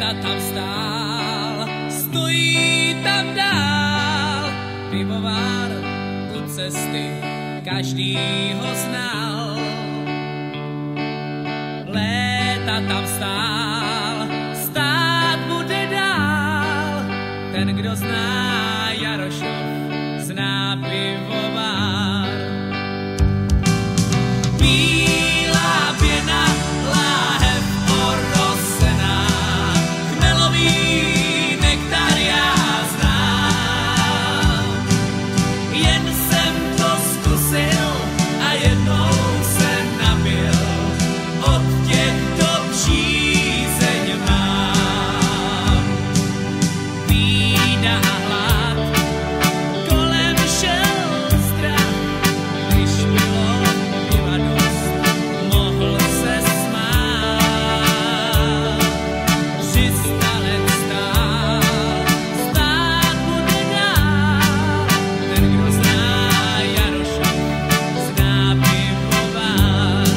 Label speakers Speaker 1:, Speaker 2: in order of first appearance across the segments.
Speaker 1: léta tam stál, stojí tam dál. Pivovar u cesty, každý ho znal. Léta tam stál, stát bude dál. Ten, kdo zná Jarošov, zná pivovar. Bílá pěna, láhev orosená, chmelový nektar já znám. Jen jsem to zkusil a jednou se napil, od těchto přízeň mám. Bída a hlad, kolem šel strach, když bylo piva dost, mohl se smát. 300 let stál, stát bude dál. Ten, kdo zná Jarošov, zná pivovar.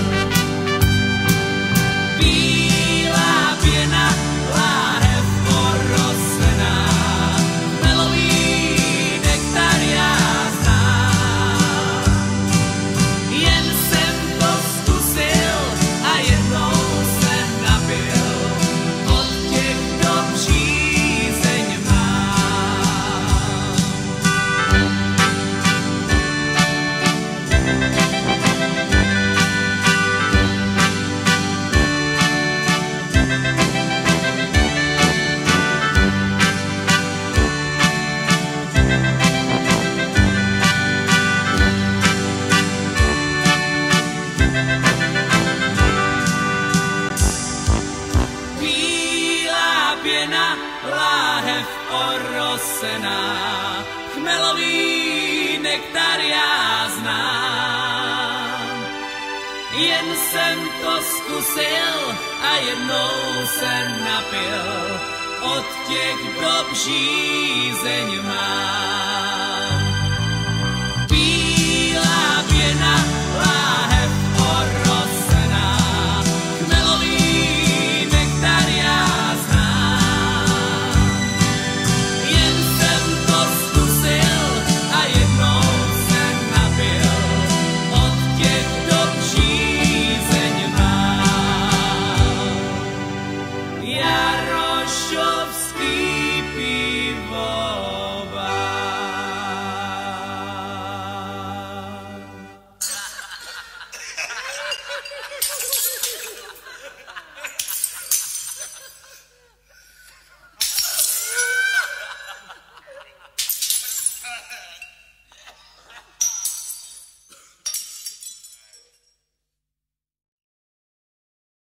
Speaker 1: Bílá pěna, láhev orosená, chmelový nektar já znám. Jen jsem to zkusil a jednou se napil, od těchto přízeň mám. Bílá pěna, láhev orosená, chmelový nektar já znám. Jen jsem to zkusil a jednou se napil, od těch, kdo přízeň má.